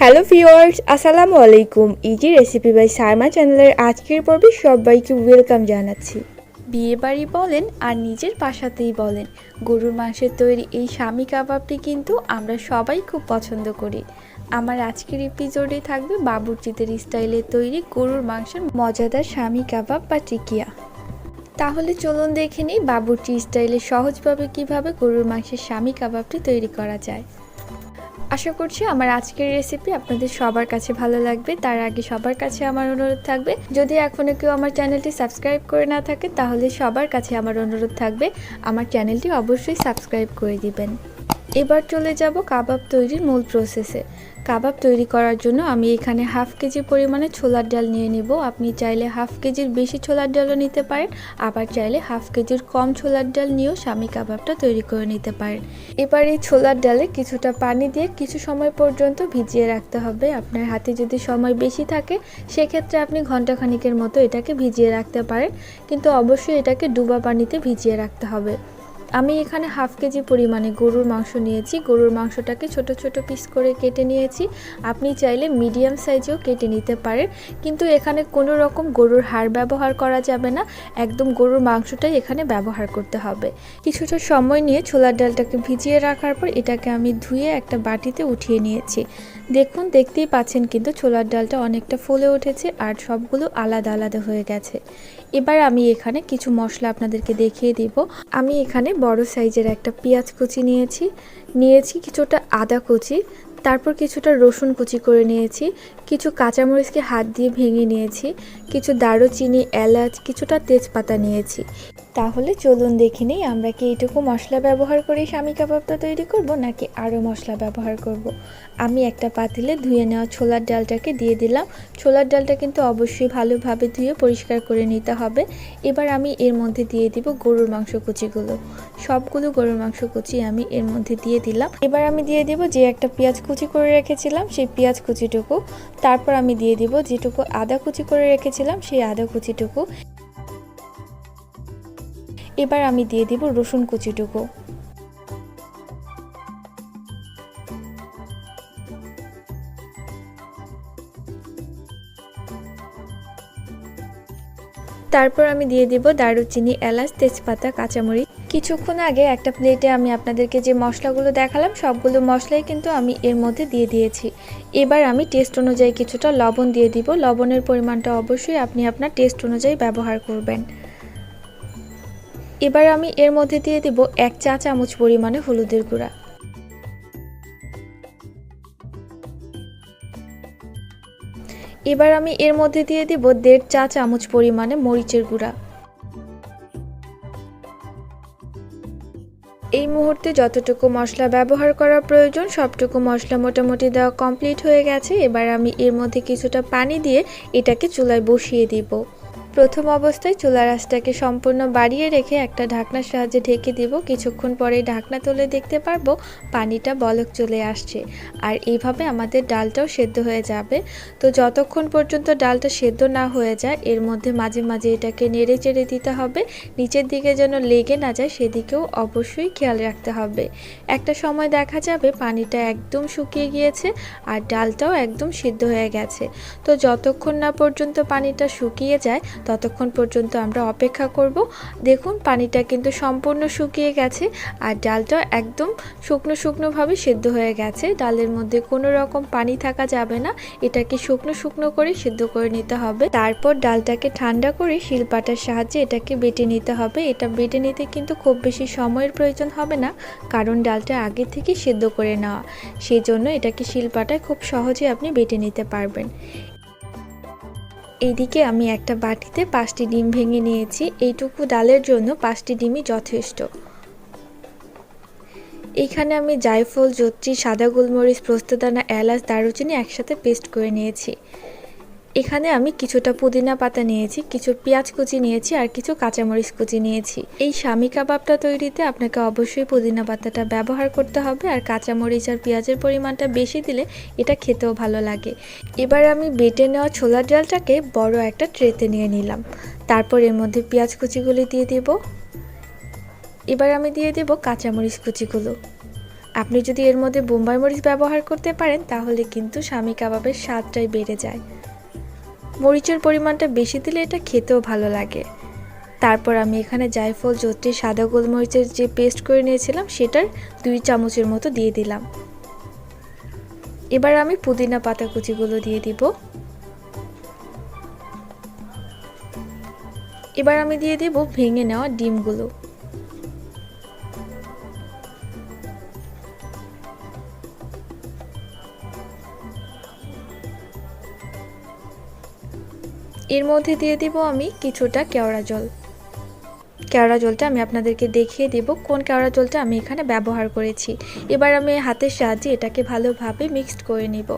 Hello viewers, আসসালামু আলাইকুম। Easy recipe by Saima চ্যানেলের আজকের পর্বে সবাইকে ওয়েলকাম জানাচ্ছি। বিয়ে বাড়ি বলেন আর নিজের বাসাতেই বলেন, গরুর মাংসের তৈরি এই শামি কাবাবটি কিন্তু আমরা সবাই খুব পছন্দ করি। আমার আজকের এপিসোডে থাকবে বাবুর্চিদের স্টাইলে তৈরি গরুর মাংসের মজাদার শামি কাবাব বা টিকিয়া। তাহলে চলুন দেখে নিই বাবুর্চি স্টাইলে সহজভাবে কিভাবে গরুর মাংসের শামি কাবাবটি তৈরি করা যায়। আশা করছি আমার আজকের রেসিপি আপনাদের সবার কাছে ভালো লাগবে। তার আগে সবার কাছে আমার অনুরোধ থাকবে, যদি এখনও কেউ আমার চ্যানেলটি সাবস্ক্রাইব করে না থাকে তাহলে সবার কাছে আমার অনুরোধ থাকবে আমার চ্যানেলটি অবশ্যই সাবস্ক্রাইব করে দিবেন। এবার চলে যাব কাবাব তৈরির মূল প্রসেসে। কাবাব তৈরি করার জন্য আমি এখানে হাফ কেজি পরিমাণে ছোলার ডাল নিয়ে নেব। আপনি চাইলে হাফ কেজির বেশি ছোলার ডালও নিতে পারেন, আবার চাইলে হাফ কেজির কম ছোলার ডাল নিয়েও শামি কাবাবটা তৈরি করে নিতে পারেন। এবার এই ছোলার ডালে কিছুটা পানি দিয়ে কিছু সময় পর্যন্ত ভিজিয়ে রাখতে হবে। আপনার হাতে যদি সময় বেশি থাকে সেক্ষেত্রে আপনি ঘন্টাখানিকের মতো এটাকে ভিজিয়ে রাখতে পারেন, কিন্তু অবশ্যই এটাকে ডুবা পানিতে ভিজিয়ে রাখতে হবে। আমি এখানে হাফ কেজি পরিমাণে গরুর মাংস নিয়েছি। গরুর মাংসটাকে ছোট ছোট পিস করে কেটে নিয়েছি। আপনি চাইলে মিডিয়াম সাইজেও কেটে নিতে পারেন, কিন্তু এখানে কোনো রকম গরুর হাড় ব্যবহার করা যাবে না, একদম গরুর মাংসটাই এখানে ব্যবহার করতে হবে। কিছুটা সময় নিয়ে ছোলার ডালটাকে ভিজিয়ে রাখার পর এটাকে আমি ধুয়ে একটা বাটিতে উঠিয়ে নিয়েছি। দেখুন, দেখতেই পাচ্ছেন কিন্তু ছোলার ডালটা অনেকটা ফুলে উঠেছে আর সবগুলো আলাদা আলাদা হয়ে গেছে। এবার আমি এখানে কিছু মশলা আপনাদেরকে দেখিয়ে দিব। আমি এখানে বড় সাইজের একটা পেঁয়াজ কুচি নিয়েছি কিছুটা আদা কুচি, তারপর কিছুটা রসুন কুচি করে নিয়েছি, কিছু কাঁচামরিচকে হাত দিয়ে ভেঙে নিয়েছি, কিছু দারুচিনি, এলাচ, কিছুটা তেজপাতা নিয়েছি। তাহলে চলুন দেখে নিই আমরা কি এইটুকু মশলা ব্যবহার করে শামি কাবাবটা তৈরি করব নাকি আরও মশলা ব্যবহার করব। আমি একটা পাতিলে ধুয়ে নেওয়া ছোলার ডালটাকে দিয়ে দিলাম। ছোলার ডালটা কিন্তু অবশ্যই ভালোভাবে ধুয়ে পরিষ্কার করে নিতে হবে। এবার আমি এর মধ্যে দিয়ে দিব গরুর মাংস কুচিগুলো। সবগুলো গরুর মাংস কুচি আমি এর মধ্যে দিয়ে দিলাম। এবার আমি দিয়ে দিব যে একটা পেঁয়াজ কুচি করে রেখেছিলাম সেই পেঁয়াজ কুচিটুকু, তারপর আমি দিয়ে দিব যেটুকু আদা কুচি করে রেখেছিলাম সেই আদা কুচিটুকু। এবার আমি দিয়ে দিব রসুন কুচিটুকু। তারপর আমি দিয়ে দিব দারুচিনি, এলাচ, তেজপাতা, কাঁচামরিচ। কিছুক্ষণ আগে একটা প্লেটে আমি আপনাদেরকে যে মশলাগুলো দেখালাম সবগুলো মশলাই কিন্তু আমি এর মধ্যে দিয়ে দিয়েছি। এবার আমি টেস্ট অনুযায়ী কিছুটা লবণ দিয়ে দিব। লবণের পরিমাণটা অবশ্যই আপনি আপনার টেস্ট অনুযায়ী ব্যবহার করবেন। এবার আমি এর মধ্যে দিয়ে দিব 1 চা চামচ পরিমাণে হলুদের গুঁড়া। এবার আমি এর মধ্যে দিয়ে দিব 1.5 চা চামচ পরিমাণে মরিচের গুঁড়া। এই মুহূর্তে যতটুকু মশলা ব্যবহার করা প্রয়োজন সবটুকু মশলা মোটামুটি দেওয়া কমপ্লিট হয়ে গেছে। এবার আমি এর মধ্যে কিছুটা পানি দিয়ে এটাকে চুলায় বসিয়ে দিব। প্রথম অবস্থায় চুলার আঁচটাকে সম্পূর্ণ বাড়িয়ে রেখে একটা ঢাকনার সাহায্যে ঢেকে দিব। কিছুক্ষণ পরে ঢাকনা তুলে দেখতে পারবো পানিটা বলক চলে আসছে আর এইভাবে আমাদের ডালটাও সেদ্ধ হয়ে যাবে। তো যতক্ষণ পর্যন্ত ডালটা সেদ্ধ না হয়ে যায় এর মধ্যে মাঝে মাঝে এটাকে নেড়ে চেড়ে দিতে হবে, নিচের দিকে যেন লেগে না যায় সেদিকেও অবশ্যই খেয়াল রাখতে হবে। একটা সময় দেখা যাবে পানিটা একদম শুকিয়ে গিয়েছে আর ডালটাও একদম সিদ্ধ হয়ে গেছে। তো যতক্ষণ না পর্যন্ত পানিটা শুকিয়ে যায় ততক্ষণ পর্যন্ত আমরা অপেক্ষা করব। দেখুন পানিটা কিন্তু সম্পূর্ণ শুকিয়ে গেছে আর ডালটা একদম শুকনো শুকনোভাবে সেদ্ধ হয়ে গেছে। ডালের মধ্যে কোনো রকম পানি থাকা যাবে না, এটাকে শুকনো শুকনো করে সেদ্ধ করে নিতে হবে। তারপর ডালটাকে ঠান্ডা করে শিলপাটার সাহায্যে এটাকে বেটে নিতে হবে। এটা বেটে নিতে কিন্তু খুব বেশি সময়ের প্রয়োজন হবে না, কারণ ডালটা আগে থেকে সেদ্ধ করে নেওয়া, সেই জন্য এটাকে শিলপাটায় খুব সহজে আপনি বেটে নিতে পারবেন। এইদিকে আমি একটা বাটিতে 5টি ডিম ভেঙে নিয়েছি। এইটুকু ডালের জন্য 5টি ডিমই যথেষ্ট। এইখানে আমি জায়ফল, জত্রি, সাদা গোলমরিচ, পোস্তদানা, এলাচ, দারুচিনি একসাথে পেস্ট করে নিয়েছি। এখানে আমি কিছুটা পুদিনা পাতা নিয়েছি, কিছু পেঁয়াজ কুচি নিয়েছি আর কিছু কাঁচামরিচ কুচি নিয়েছি। এই শামি কাবাবটা তৈরিতে আপনাকে অবশ্যই পুদিনা পাতাটা ব্যবহার করতে হবে আর কাঁচামরিচ আর পেঁয়াজের পরিমাণটা বেশি দিলে এটা খেতেও ভালো লাগে। এবার আমি বেটে নেওয়া ছোলার ডালটাকে বড় একটা ট্রেতে নিয়ে নিলাম। তারপর এর মধ্যে পেঁয়াজ কুচিগুলি দিয়ে দেব। এবার আমি দিয়ে দেব কাঁচামরিচ কুচিগুলো। আপনি যদি এর মধ্যে বোম্বাই মরিচ ব্যবহার করতে পারেন তাহলে কিন্তু শামী কাবাবের স্বাদটাই বেড়ে যায়। মরিচের পরিমাণটা বেশি দিলে এটা খেতেও ভালো লাগে। তারপর আমি এখানে জায়ফল, জয়ত্রী, সাদা গোলমরিচের যে পেস্ট করে নিয়েছিলাম সেটার 2 চামচের মতো দিয়ে দিলাম। এবার আমি পুদিনা পাতা কুচিগুলো দিয়ে দিব। এবার আমি দিয়ে দেব ভেঙে নেওয়া ডিমগুলো। এর মধ্যে দিয়ে দিব আমি কিছুটা কেওড়া জল। কেওড়া জলটা আমি আপনাদেরকে দেখিয়ে দেব কোন কেওড়া জলটা আমি এখানে ব্যবহার করেছি। এবার আমি হাতের সাহায্যে এটাকে ভালোভাবে মিক্সড করে নিব।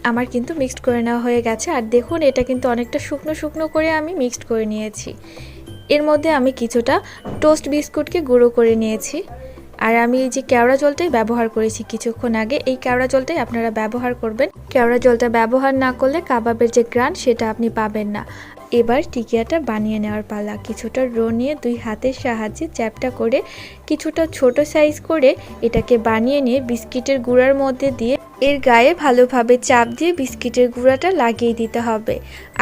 আমার কিন্তু মিক্সড করে নেওয়া হয়ে গেছে। আর দেখুন এটা কিন্তু অনেকটা শুকনো শুকনো করে আমি মিক্সড করে নিয়েছি। এর মধ্যে আমি কিছুটা টোস্ট বিস্কুটকে গুঁড়ো করে নিয়েছি। আর আমি এই যে কেওড়া জলটাই ব্যবহার করেছি কিছুক্ষণ আগে, এই কেওড়া জলটাই আপনারা ব্যবহার করবেন। কেওড়া জলটা ব্যবহার না করলে কাবাবের যে গ্রান সেটা আপনি পাবেন না। এবার টিকিয়াটা বানিয়ে নেওয়ার পালা। কিছুটা রো নিয়ে 2 হাতের সাহায্যে চ্যাপটা করে কিছুটা ছোট সাইজ করে এটাকে বানিয়ে নিয়ে বিস্কিটের গুঁড়ার মধ্যে দিয়ে এর গায়ে ভালোভাবে চাপ দিয়ে বিস্কিটের গুঁড়াটা লাগিয়ে দিতে হবে।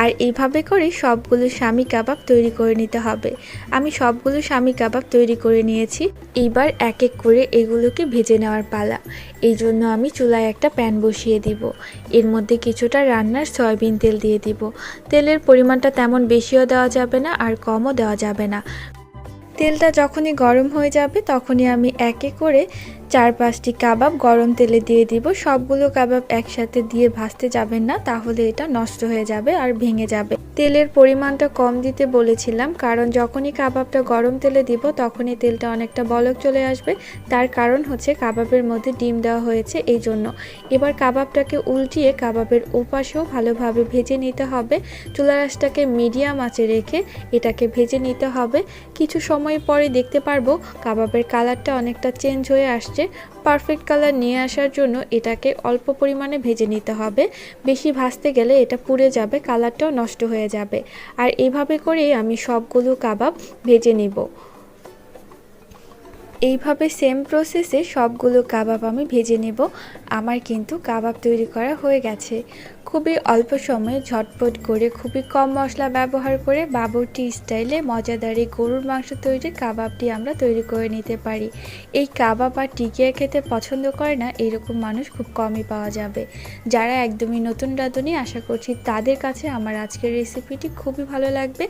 আর এইভাবে করে সবগুলো শামী কাবাব তৈরি করে নিতে হবে। আমি সবগুলো শামী কাবাব তৈরি করে নিয়েছি। এইবার এক এক করে এগুলোকে ভেজে নেওয়ার পালা। এই জন্য আমি চুলায় একটা প্যান বসিয়ে দিব। এর মধ্যে কিছুটা রান্নার সয়াবিন তেল দিয়ে দিব। তেলের পরিমাণটা তেমন বেশিও দেওয়া যাবে না আর কমও দেওয়া যাবে না। তেলটা যখনই গরম হয়ে যাবে তখনই আমি এক এক করে 4-5টি কাবাব গরম তেলে দিয়ে দিব। সবগুলো কাবাব একসাথে দিয়ে ভাজতে যাবেন না, তাহলে এটা নষ্ট হয়ে যাবে আর ভেঙে যাবে। তেলের পরিমাণটা কম দিতে বলেছিলাম কারণ যখনই কাবাবটা গরম তেলে দিব তখনই তেলটা অনেকটা বলক চলে আসবে। তার কারণ হচ্ছে কাবাবের মধ্যে ডিম দেওয়া হয়েছে, এই জন্য। এবার কাবাবটাকে উল্টিয়ে কাবাবের ওপাশেও ভালোভাবে ভেজে নিতে হবে। চুলার আঁচটাকে মিডিয়াম আঁচে রেখে এটাকে ভেজে নিতে হবে। কিছু সময় পরে দেখতে পারবো কাবাবের কালারটা অনেকটা চেঞ্জ হয়ে আসছে। পারফেক্ট কালার নিয়ে আসার জন্য এটাকে অল্প পরিমাণে ভেজে নিতে হবে। বেশি ভাজতে গেলে এটা পুড়ে যাবে, কালারটাও নষ্ট হয়ে যাবে। আর এইভাবে করেই আমি সবগুলো কাবাব ভেজে নিব। এইভাবে সেম প্রসেসে সবগুলো কাবাব আমি ভেজে নেব। আমার কিন্তু কাবাব তৈরি করা হয়ে গেছে। খুবই অল্প সময়ে ঝটপট করে খুবই কম মশলা ব্যবহার করে বাবুর্চি স্টাইলে মজাদার এই গরুর মাংস তৈরি কাবাবটি আমরা তৈরি করে নিতে পারি। এই কাবাব আর টিকিয়া খেতে পছন্দ করে না এরকম মানুষ খুব কমই পাওয়া যাবে। যারা একদমই নতুন রাঁধুনি, আশা করছি তাদের কাছে আমার আজকের রেসিপিটি খুবই ভালো লাগবে।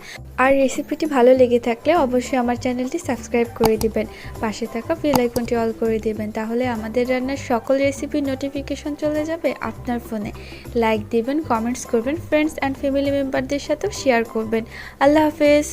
আর রেসিপিটি ভালো লেগে থাকলে অবশ্যই আমার চ্যানেলটি সাবস্ক্রাইব করে দিবেন, পাশে থাকা বেল আইকনটি অল করে দিবেন, তাহলে আমাদের রান্নার সকল রেসিপির নোটিফিকেশন চলে যাবে আপনার ফোনে। লাইক দিবেন, কমেন্টস করবেন, ফ্রেন্ডস অ্যান্ড ফ্যামিলি মেম্বারদের সাথেও শেয়ার করবেন। আল্লাহ হাফেজ।